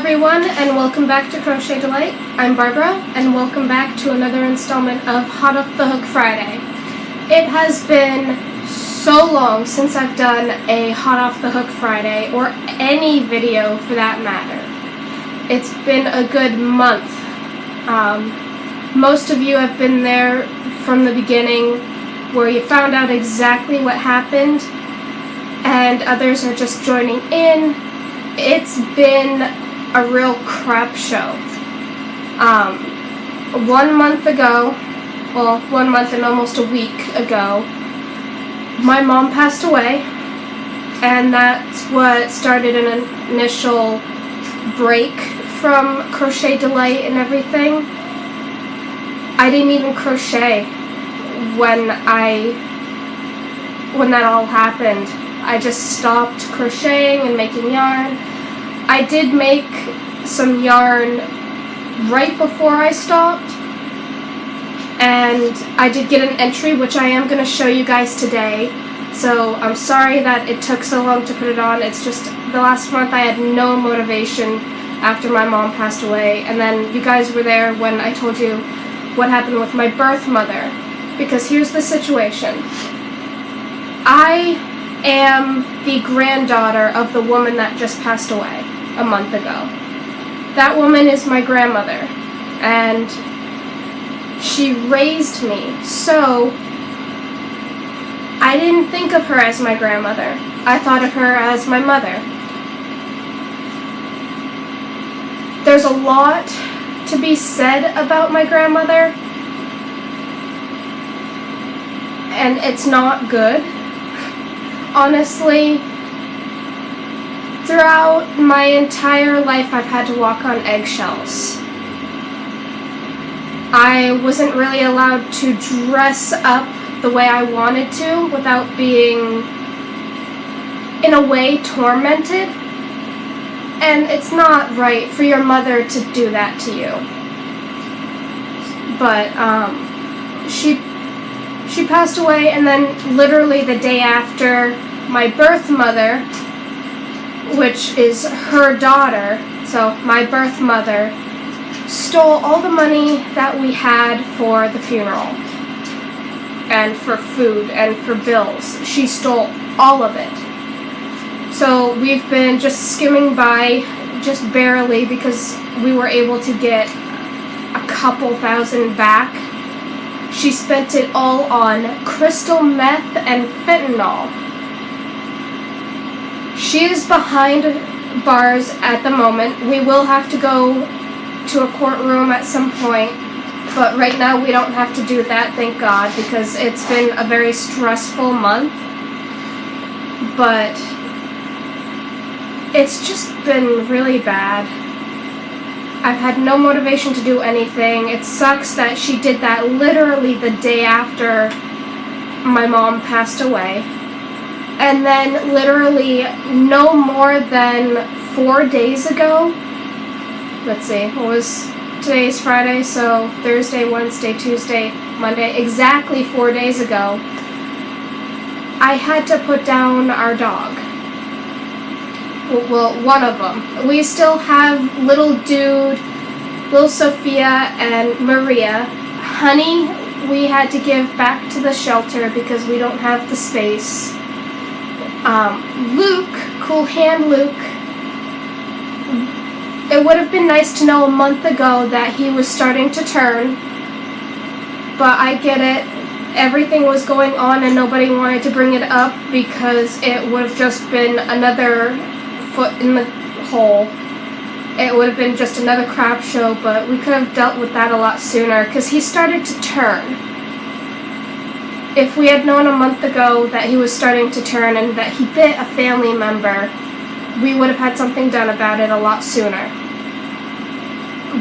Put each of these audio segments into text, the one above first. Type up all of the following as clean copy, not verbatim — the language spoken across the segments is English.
everyone, and welcome back to Crochet Delight. I'm Barbara, and welcome back to another installment of Hot Off the Hook Friday. It has been so long since I've done a Hot Off the Hook Friday, or any video for that matter. It's been a good month. Most of you have been there from the beginning, where you found out exactly what happened, and others are just joining in. It's been a real crap show. 1 month ago, well, 1 month and almost a week ago, my mom passed away, and that's what started an initial break from Crochet Delight and everything. I didn't even crochet when that all happened. I just stopped crocheting and making yarn. I did make some yarn right before I stopped, and I did get an entry which I am going to show you guys today. So I'm sorry that it took so long to put it on. It's just the last month I had no motivation after my mom passed away, and then you guys were there when I told you what happened with my birth mother. Because here's the situation. I am the granddaughter of the woman that just passed away a month ago. That woman is my grandmother, and she raised me, so I didn't think of her as my grandmother. I thought of her as my mother. There's a lot to be said about my grandmother, and it's not good. Honestly, throughout my entire life I've had to walk on eggshells. I wasn't really allowed to dress up the way I wanted to without being, in a way, tormented. And it's not right for your mother to do that to you. But she passed away, and then literally the day after, my birth mother, which is her daughter, so my birth mother, stole all the money that we had for the funeral, and for food, and for bills. She stole all of it. So we've been just skimming by, just barely, because we were able to get a couple thousand back. She spent it all on crystal meth and fentanyl. She is behind bars at the moment. We will have to go to a courtroom at some point, but right now we don't have to do that, thank God, because it's been a very stressful month. But it's just been really bad. I've had no motivation to do anything. It sucks that she did that literally the day after my mom passed away. And then literally no more than 4 days ago, let's see, today's Friday, so Thursday, Wednesday, Tuesday, Monday, exactly 4 days ago, I had to put down our dog. Well, one of them. We still have little dude, little Sophia, and Maria. Honey, we had to give back to the shelter because we don't have the space. Luke, Cool Hand Luke, it would have been nice to know a month ago that he was starting to turn, but I get it. Everything was going on and nobody wanted to bring it up because it would have just been another foot in the hole. It would have been just another crap show, but we could have dealt with that a lot sooner because he started to turn. If we had known a month ago that he was starting to turn and that he bit a family member, we would have had something done about it a lot sooner.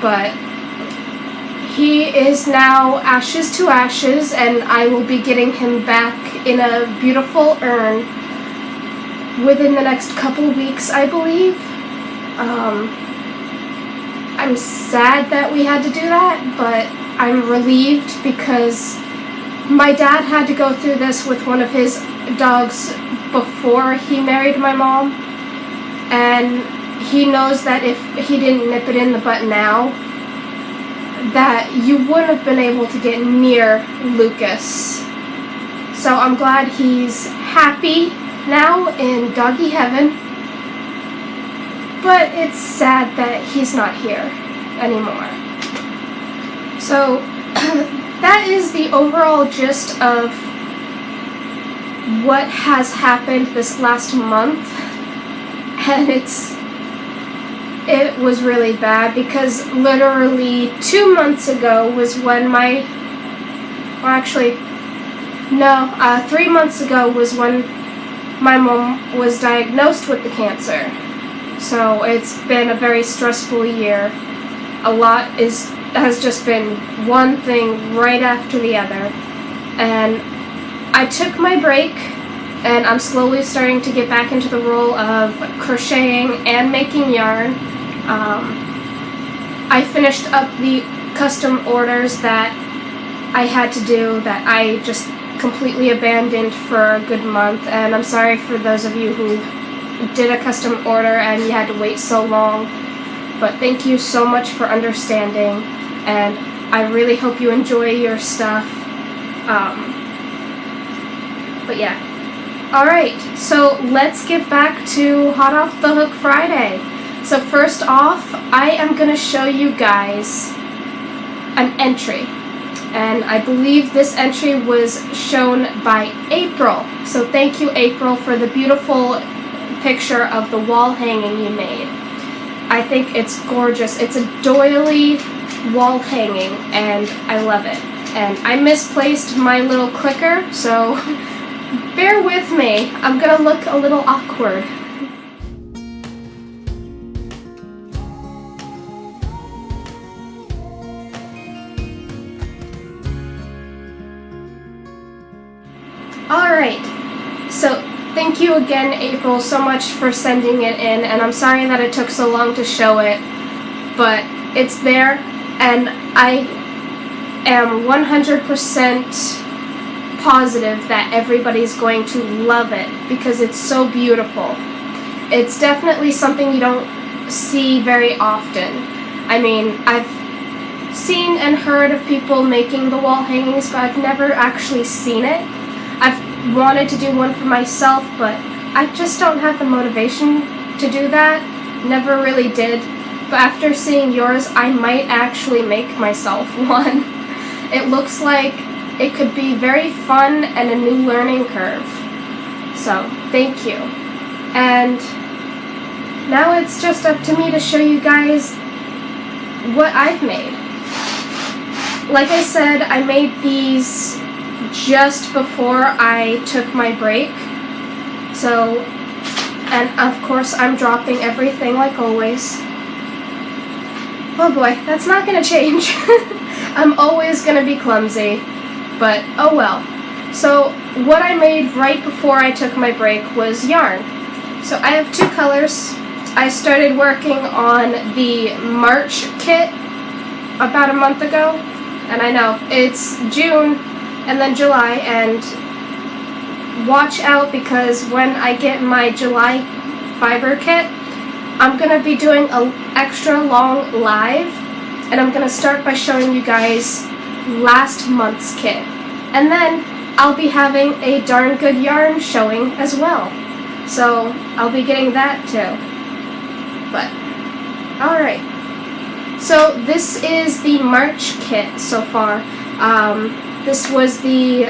But he is now ashes to ashes, and I will be getting him back in a beautiful urn within the next couple weeks, I believe. I'm sad that we had to do that, but I'm relieved because my dad had to go through this with one of his dogs before he married my mom, and he knows that if he didn't nip it in the butt now, that you wouldn't have been able to get near Lucas. So I'm glad he's happy now in doggy heaven, but it's sad that he's not here anymore. So that is the overall gist of what has happened this last month, and it was really bad because literally 2 months ago was when 3 months ago was when my mom was diagnosed with the cancer. So it's been a very stressful year. A lot has just been one thing right after the other. And I took my break, and I'm slowly starting to get back into the role of crocheting and making yarn. I finished up the custom orders that I had to do that I just completely abandoned for a good month, and I'm sorry for those of you who did a custom order and you had to wait so long, but thank you so much for understanding, and I really hope you enjoy your stuff. But yeah. Alright, so let's get back to Hot Off the Hook Friday. So first off, I am going to show you guys an entry. And I believe this entry was shown by April. So thank you, April, for the beautiful picture of the wall hanging you made. I think it's gorgeous. It's a doily wall hanging, and I love it. And I misplaced my little clicker, so bear with me. I'm gonna look a little awkward. Alright, so thank you again, April, so much for sending it in, and I'm sorry that it took so long to show it, but it's there, and I am 100% positive that everybody's going to love it because it's so beautiful. It's definitely something you don't see very often. I mean, I've seen and heard of people making the wall hangings, but I've never actually seen it. I've wanted to do one for myself, but I just don't have the motivation to do that. Never really did. But after seeing yours, I might actually make myself one. It looks like it could be very fun and a new learning curve. So, thank you. And now it's just up to me to show you guys what I've made. Like I said, I made these just before I took my break. So, and of course I'm dropping everything like always. Oh boy, that's not gonna change. I'm always gonna be clumsy, but oh well. So what I made right before I took my break was yarn. So I have two colors. I started working on the March kit about a month ago, and I know it's June and then July, and watch out because when I get my July fiber kit, I'm going to be doing an extra long live, and I'm going to start by showing you guys last month's kit. And then I'll be having a darn good yarn showing as well. So I'll be getting that too. But, alright. So this is the March kit so far. This was the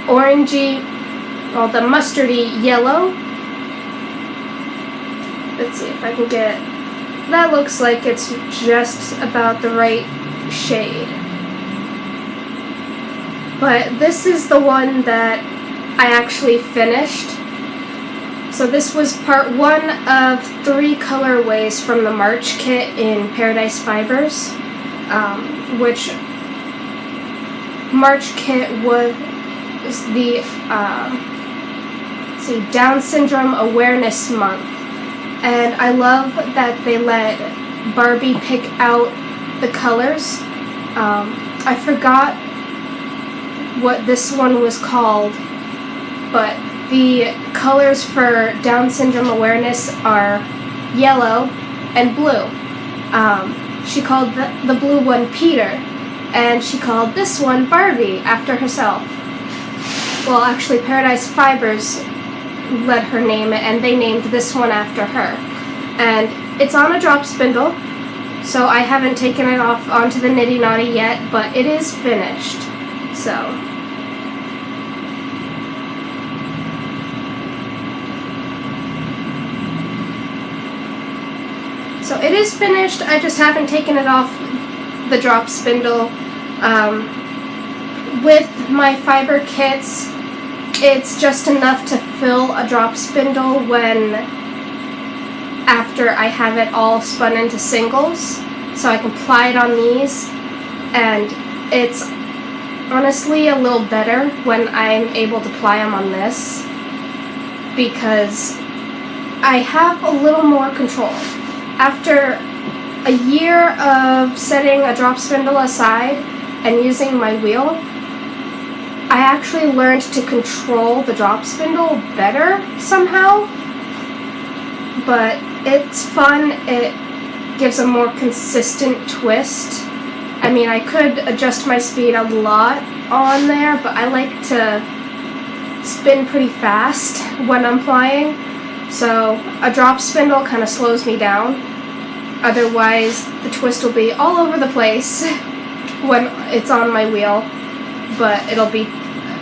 orangey, well, the mustardy yellow. Let's see if I can get, that looks like it's just about the right shade. But this is the one that I actually finished. So this was part one of 3 colorways from the March kit in Paradise Fibers, which March kit was the let's see, Down Syndrome Awareness Month, and I love that they let Barbie pick out the colors. I forgot what this one was called, but the colors for Down Syndrome Awareness are yellow, and blue. She called the blue one Peter, and she called this one Barbie after herself. Well, actually, Paradise Fibers let her name it, and they named this one after her. And it's on a drop spindle, so I haven't taken it off onto the Nitty Naughty yet, but it is finished. So it is finished, I just haven't taken it off the drop spindle. With my fiber kits, it's just enough to fill a drop spindle after I have it all spun into singles. So I can ply it on these, and it's honestly a little better when I'm able to ply them on this, because I have a little more control. After a year of setting a drop spindle aside and using my wheel, I actually learned to control the drop spindle better somehow. But it's fun, it gives a more consistent twist. I mean, I could adjust my speed a lot on there, but I like to spin pretty fast when I'm plying. So a drop spindle kind of slows me down. Otherwise, the twist will be all over the place when it's on my wheel. But it'll be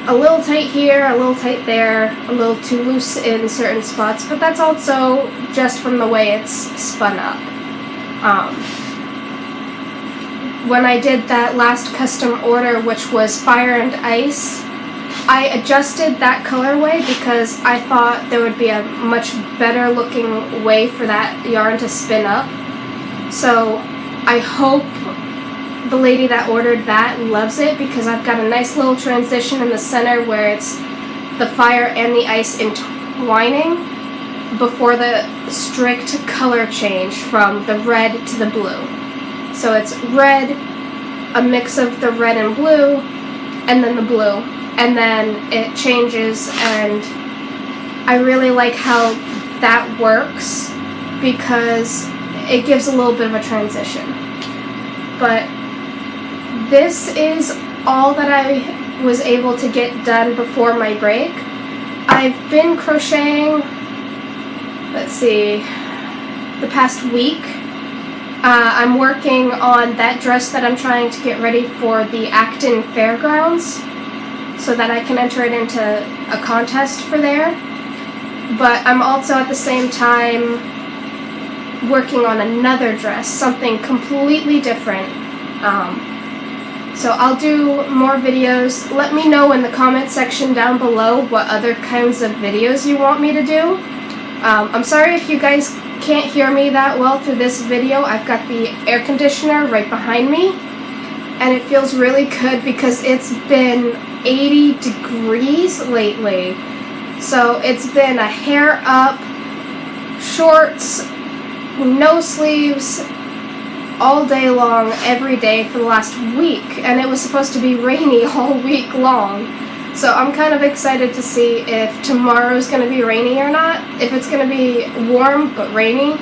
a little tight here, a little tight there, a little too loose in certain spots. But that's also just from the way it's spun up. When I did that last custom order, which was Fire and Ice, I adjusted that colorway because I thought there would be a much better looking way for that yarn to spin up. So I hope the lady that ordered that loves it, because I've got a nice little transition in the center where it's the fire and the ice entwining before the strict color change from the red to the blue. So it's red, a mix of the red and blue, and then the blue. And then it changes, and I really like how that works because it gives a little bit of a transition. But this is all that I was able to get done before my break. I've been crocheting, let's see, the past week. I'm working on that dress that I'm trying to get ready for the Acton Fairgrounds, so that I can enter it into a contest for there. But I'm also at the same time working on another dress, something completely different. So I'll do more videos. Let me know in the comment section down below what other kinds of videos you want me to do. I'm sorry if you guys can't hear me that well through this video. I've got the air conditioner right behind me, and it feels really good because it's been 80 degrees lately. So it's been a hair up, shorts, no sleeves, all day long, every day for the last week. And it was supposed to be rainy all week long. So I'm kind of excited to see if tomorrow's going to be rainy or not. If it's going to be warm but rainy,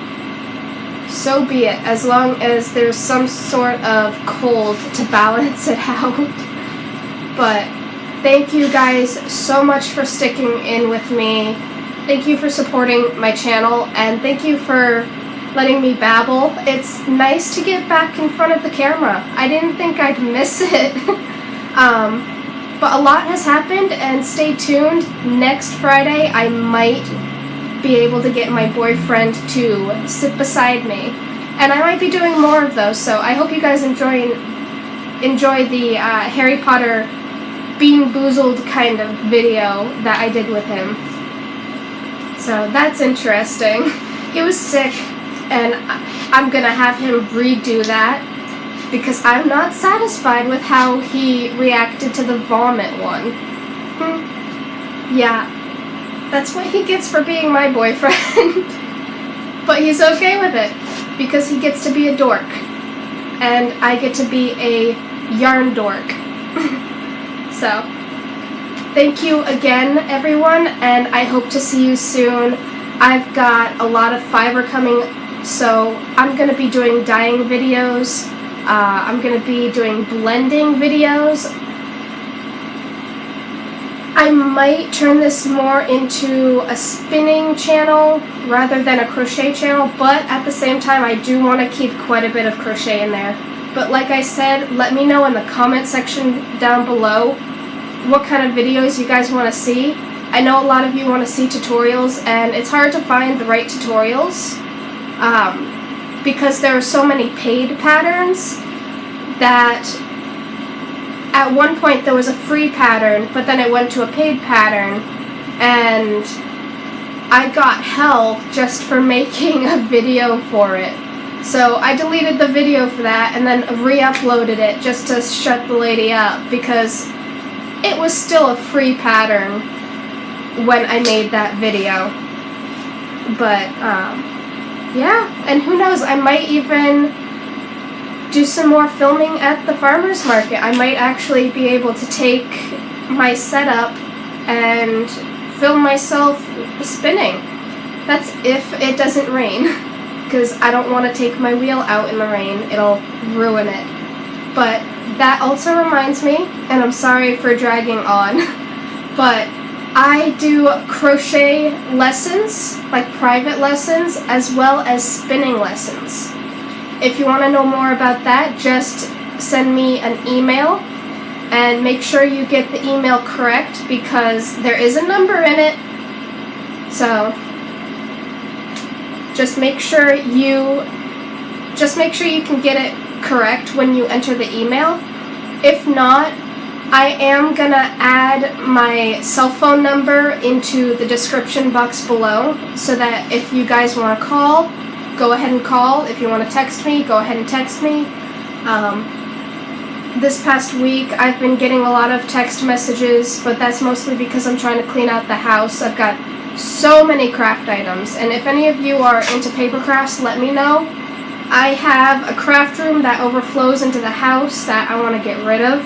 so be it, as long as there's some sort of cold to balance it out. But thank you guys so much for sticking in with me. Thank you for supporting my channel, and thank you for letting me babble. It's nice to get back in front of the camera. I didn't think I'd miss it. But a lot has happened, and stay tuned. Next Friday, I might be able to get my boyfriend to sit beside me. And I might be doing more of those, so I hope you guys enjoy the Harry Potter Bean Boozled kind of video that I did with him. So that's interesting. He was sick, and I'm gonna have him redo that because I'm not satisfied with how he reacted to the vomit one. Yeah, that's what he gets for being my boyfriend. But he's okay with it because he gets to be a dork, and I get to be a yarn dork. So, thank you again, everyone, and I hope to see you soon. I've got a lot of fiber coming So I'm going to be doing dyeing videos. I'm going to be doing blending videos. I might turn this more into a spinning channel rather than a crochet channel, but at the same time I do want to keep quite a bit of crochet in there. But like I said, let me know in the comment section down below what kind of videos you guys want to see. I know a lot of you want to see tutorials, and it's hard to find the right tutorials because there are so many paid patterns that at one point there was a free pattern, but then it went to a paid pattern, and I got hell just for making a video for it. So I deleted the video for that and then re-uploaded it just to shut the lady up, because it was still a free pattern when I made that video. But yeah, and who knows, I might even do some more filming at the farmer's market. I might actually be able to take my setup and film myself spinning. That's if it doesn't rain, because I don't want to take my wheel out in the rain. It'll ruin it. But that also reminds me, and I'm sorry for dragging on, but I do crochet lessons, like private lessons, as well as spinning lessons. If you want to know more about that, just send me an email, and make sure you get the email correct, because there is a number in it. So just make sure you can get it correct when you enter the email. If not, I am gonna add my cell phone number into the description box below, so that if you guys want to call, go ahead and call. If you want to text me, go ahead and text me. This past week I've been getting a lot of text messages, but that's mostly because I'm trying to clean out the house. I've got so many craft items, and if any of you are into paper crafts, let me know. I have a craft room that overflows into the house that I want to get rid of.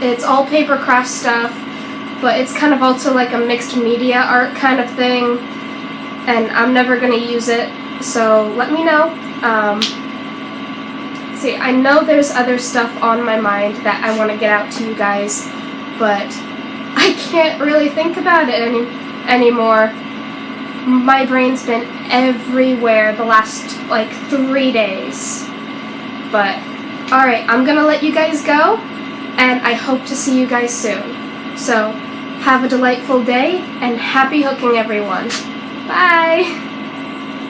It's all paper craft stuff, but it's kind of also like a mixed media art kind of thing, and I'm never going to use it, so let me know. See, I know there's other stuff on my mind that I want to get out to you guys, but I can't really think about it anymore. My brain's been everywhere the last, like, 3 days. But, alright, I'm gonna let you guys go, and I hope to see you guys soon. So, have a delightful day, and happy hooking, everyone. Bye!